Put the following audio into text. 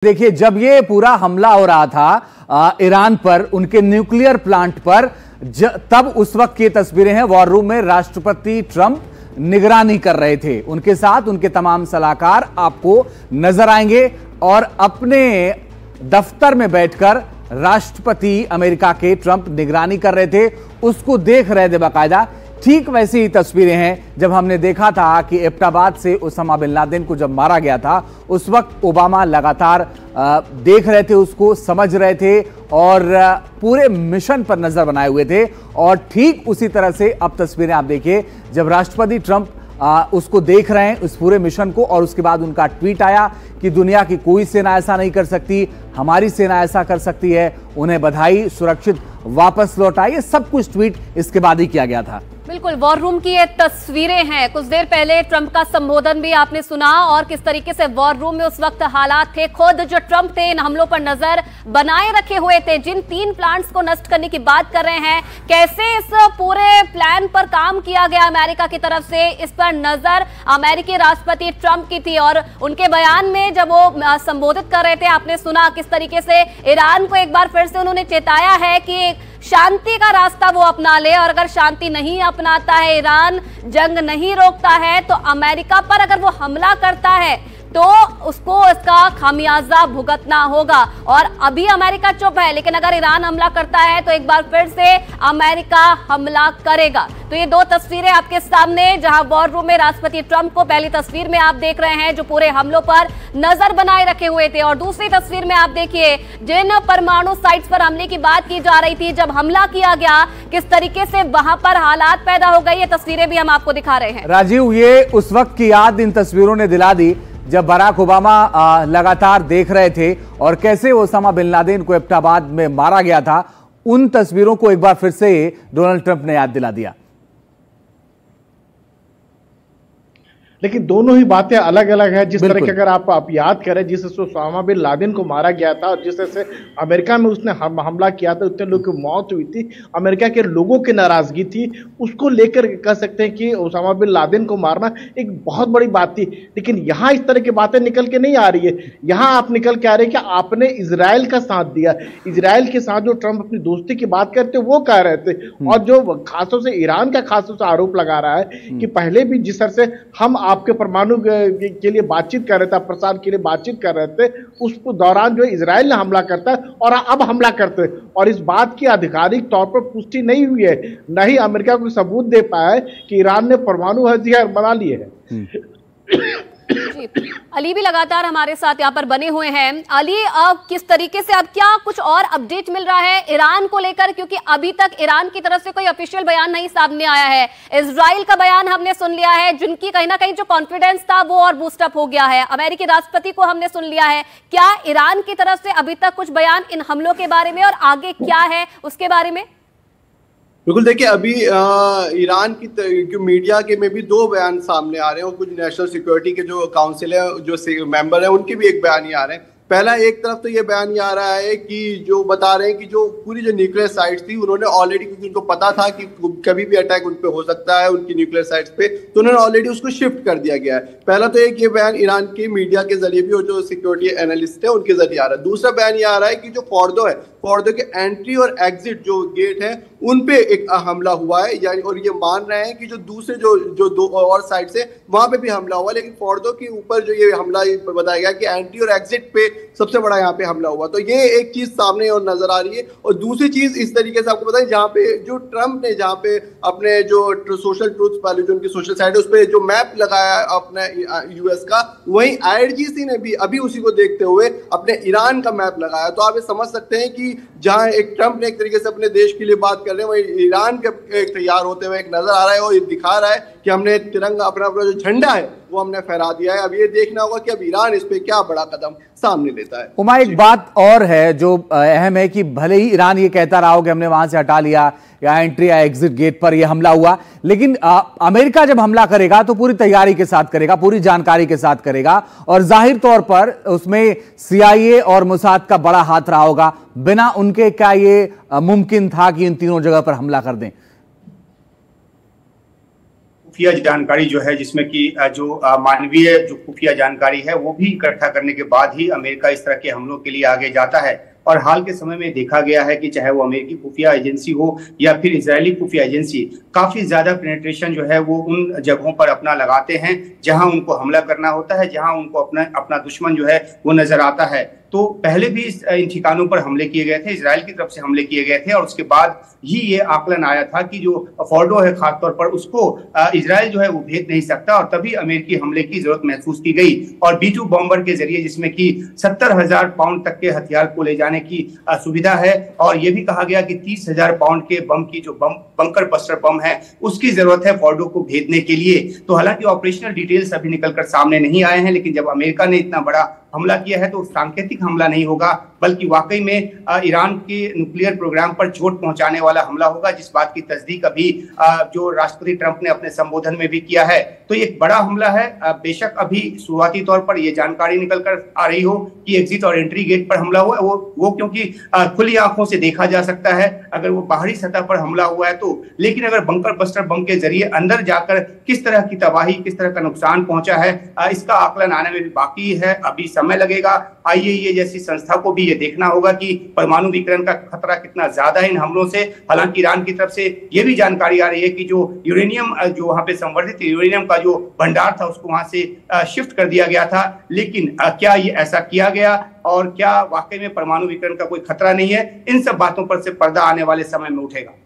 देखिए, जब ये पूरा हमला हो रहा था ईरान पर, उनके न्यूक्लियर प्लांट पर, तब उस वक्त की तस्वीरें हैं। वॉर रूम में राष्ट्रपति ट्रंप निगरानी कर रहे थे। उनके साथ उनके तमाम सलाहकार आपको नजर आएंगे और अपने दफ्तर में बैठकर राष्ट्रपति अमेरिका के ट्रंप निगरानी कर रहे थे, उसको देख रहे थे बाकायदा। ठीक वैसी ही तस्वीरें हैं जब हमने देखा था कि एबटाबाद से उसामा बिन लादेन को जब मारा गया था, उस वक्त ओबामा लगातार देख रहे थे, उसको समझ रहे थे और पूरे मिशन पर नजर बनाए हुए थे। और ठीक उसी तरह से अब तस्वीरें आप देखिए, जब राष्ट्रपति ट्रंप उसको देख रहे हैं, उस पूरे मिशन को, और उसके बाद उनका ट्वीट आया कि दुनिया की कोई सेना ऐसा नहीं कर सकती, हमारी सेना ऐसा कर सकती है, उन्हें बधाई, सुरक्षित वापस लौट आए। ये सब कुछ ट्वीट इसके बाद ही किया गया था। बिल्कुल, वॉर रूम की ये तस्वीरें हैं। कुछ देर पहले ट्रंप का संबोधन भी आपने सुना और किस तरीके से वॉर रूम में उस वक्त हालात थे। खुद जो ट्रंप थे इन हमलों पर नजर बनाए रखे हुए थे, जिन 3 प्लांट्स को नष्ट करने की बात कर रहे हैं, कैसे इस पूरे प्लान पर काम किया गया अमेरिका की तरफ से, इस पर नजर अमेरिकी राष्ट्रपति ट्रंप की थी। और उनके बयान में जब वो संबोधित कर रहे थे, आपने सुना किस तरीके से ईरान को एक बार फिर से उन्होंने चेताया है कि शांति का रास्ता वो अपना ले, और अगर शांति नहीं अपनाता है, ईरान जंग नहीं रोकता है, तो अमेरिका पर अगर वो हमला करता है तो उसको इसका खामियाजा भुगतना होगा। और अभी अमेरिका चुप है, लेकिन अगर ईरान हमला करता है तो एक बार फिर से अमेरिका हमला करेगा। तो ये 2 तस्वीरें आपके सामने, जहां वॉर रूम में राष्ट्रपति ट्रंप को पहली तस्वीर में आप देख रहे हैं जो पूरे हमलों पर नजर बनाए रखे हुए थे, और दूसरी तस्वीर में आप देखिए जिन परमाणु साइट्स पर हमले की बात की जा रही थी, जब हमला किया गया किस तरीके से वहां पर हालात पैदा हो गई। ये तस्वीरें भी हम आपको दिखा रहे हैं। राजीव, ये उस वक्त की याद इन तस्वीरों ने दिला दी जब बराक ओबामा लगातार देख रहे थे और कैसे ओसामा बिन लादेन को एबटाबाद में मारा गया था। उन तस्वीरों को एक बार फिर से डोनाल्ड ट्रंप ने याद दिला दिया। लेकिन दोनों ही बातें अलग अलग है। जिस तरह की अगर आप याद करें, जिस तरह से ओसामा बिन लादेन को मारा गया था और जिस तरह से अमेरिका में उसने हमला किया था, उतने लोगों की मौत हुई थी, अमेरिका के लोगों की नाराजगी थी, उसको लेकर कह सकते हैं कि ओसामा बिन लादेन को मारना एक बहुत बड़ी बात थी। लेकिन यहाँ इस तरह की बातें निकल के नहीं आ रही है। यहाँ आप निकल के आ रहे हैं कि आपने इजराइल का साथ दिया। इजराइल के साथ जो ट्रंप अपनी दोस्ती की बात करते वो कह रहे थे, और जो खासतौर से ईरान का खासतौर से आरोप लगा रहा है कि पहले भी जिस तरह से हम आपके परमाणु के लिए बातचीत कर रहे थे, प्रसार के लिए बातचीत कर रहे थे, उस दौरान जो इजराइल ने हमला करता है और अब हमला करते हैं, और इस बात की आधिकारिक तौर पर पुष्टि नहीं हुई है, न ही अमेरिका को सबूत दे पाया है कि ईरान ने परमाणु हथियार बना लिए हैं। अली भी लगातार हमारे साथ यहाँ पर बने हुए हैं। अली, अब किस तरीके से, अब क्या कुछ और अपडेट मिल रहा है ईरान को लेकर, क्योंकि अभी तक ईरान की तरफ से कोई ऑफिशियल बयान नहीं सामने आया है। इजराइल का बयान हमने सुन लिया है, जिनकी कहीं ना कहीं जो कॉन्फिडेंस था वो और बूस्टअप हो गया है। अमेरिकी राष्ट्रपति को हमने सुन लिया है। क्या ईरान की तरफ से अभी तक कुछ बयान इन हमलों के बारे में और आगे क्या है उसके बारे में? बिल्कुल, देखिए अभी ईरान की मीडिया के में भी 2 बयान सामने आ रहे हैं, और कुछ नेशनल सिक्योरिटी के जो काउंसिल है, जो मेंबर है, उनके भी एक बयान ही आ रहे हैं। पहला एक तरफ तो ये बयान ये आ रहा है कि जो बता रहे हैं कि जो पूरी जो न्यूक्लियर साइट्स थी, उन्होंने ऑलरेडी, क्योंकि उनको पता था कि कभी भी अटैक उन पे हो सकता है उनकी न्यूक्लियर साइट्स पे, तो उन्होंने ऑलरेडी उसको शिफ्ट कर दिया गया है। पहला तो एक ये बयान ईरान के मीडिया के जरिए भी, और जो सिक्योरिटी एनालिस्ट है उनके जरिए आ रहा है। दूसरा बयान ये आ रहा है कि जो फोर्डो है, फोर्डो के एंट्री और एग्जिट जो गेट है, उन पे एक हमला हुआ है, यानी, और ये मान रहे हैं कि जो दूसरे जो 2 और साइड से वहां पे भी हमला हुआ, लेकिन फोर्डो के ऊपर जो ये हमला बताया गया कि एंट्री और एग्जिट पे सबसे बड़ा यहाँ पे हमला हुआ। तो ये एक चीज सामने और नजर आ रही है। और दूसरी चीज इस तरीके से आपको बताएं, जहाँ पे जो ट्रंप ने, जहाँ पे अपने जो सोशल ट्रूथ वाली जो उनकी सोशल साइट है, उस पर जो मैप लगाया अपने यूएस का, वहीं आईआरजीसी ने भी अभी उसी को देखते हुए अपने ईरान का मैप लगाया। तो आप ये समझ सकते हैं कि जहां एक ट्रंप ने एक तरीके से अपने देश के लिए बात कर रहे हैं, वही ईरान के तैयार होते हुए एक नजर आ रहा है, और ये दिखा रहा है कि हमने तिरंगा, अपना जो झंडा है वो हमने फहरा दिया है। अब ये देखना होगा कि अब ईरान इस पे क्या बड़ा कदम सामने लेता है। उमा, एक बात और है जो अहम है कि भले ही ईरान ये कहता रहा हो कि हमने वहां से हटा लिया, या एंट्री या एग्जिट गेट पर यह हमला हुआ, लेकिन अमेरिका जब हमला करेगा तो पूरी तैयारी के साथ करेगा, पूरी जानकारी के साथ करेगा, और जाहिर तौर पर उसमें CIA और मोसाद का बड़ा हाथ रहा होगा। बिना उनके क्या ये मुमकिन था कि इन तीनों जगह पर हमला कर दें? खुफिया जानकारी जो है, जिसमें कि जो मानवीय जो खुफिया जानकारी है वो भी इकट्ठा करने के बाद ही अमेरिका इस तरह के हमलों के लिए आगे जाता है। और हाल के समय में देखा गया है कि चाहे वो अमेरिकी खुफिया एजेंसी हो या फिर इजरायली खुफिया एजेंसी, काफी ज्यादा पेनिट्रेशन जो है वो उन जगहों पर अपना लगाते हैं जहां उनको हमला करना होता है, जहां उनको अपना दुश्मन जो है वो नजर आता है। तो पहले भी इन ठिकानों पर हमले किए गए थे, इजराइल की तरफ से हमले किए गए थे, और उसके बाद ही ये आकलन आया था कि जो फोर्डो है खासतौर पर उसको इजराइल जो है वो भेज नहीं सकता, और तभी अमेरिकी हमले की जरूरत महसूस की गई। और B-2 बॉम्बर के जरिए, जिसमें कि 70,000 पाउंड तक के हथियार को ले जाने की सुविधा है, और ये भी कहा गया कि 30,000 पाउंड के बम की जो बंकर बस्टर बम है उसकी जरूरत है फोर्डो को भेजने के लिए। तो हालांकि ऑपरेशनल डिटेल्स अभी निकलकर सामने नहीं आए हैं, लेकिन जब अमेरिका ने इतना बड़ा हमला किया है तो सांकेतिक हमला नहीं होगा, बल्कि वाकई में ईरान के न्यूक्लियर प्रोग्राम पर चोट पहुंचाने वाला हमला होगा, जिस बात की तस्दीक अभी जो राष्ट्रपति ट्रंप ने अपने संबोधन में भी किया है। तो ये एक बड़ा हमला है। बेशक अभी शुरुआती तौर पर ये जानकारी निकल कर आ रही हो कि एग्जिट और एंट्री गेट पर हमला हुआ है, वो क्योंकि खुली आंखों से देखा जा सकता है अगर वो बाहरी सतह पर हमला हुआ है तो, लेकिन अगर बंकर बस्टर बम के जरिए अंदर जाकर किस तरह की तबाही, किस तरह का नुकसान पहुंचा है, इसका आकलन आने में भी बाकी है, अभी समय लगेगा। IAEA जैसी संस्था को भी ये देखना होगा कि परमाणु विकिरण का खतरा कितना ज्यादा है इन हमलों से। हालांकि ईरान की तरफ से ये भी जानकारी आ रही है कि जो यूरेनियम, जो वहां पे संवर्धित यूरेनियम का जो भंडार था उसको वहां से शिफ्ट कर दिया गया था, लेकिन क्या ये ऐसा किया गया और क्या वाकई में परमाणु विकिरण का कोई खतरा नहीं है, इन सब बातों पर से पर्दा आने वाले समय में उठेगा।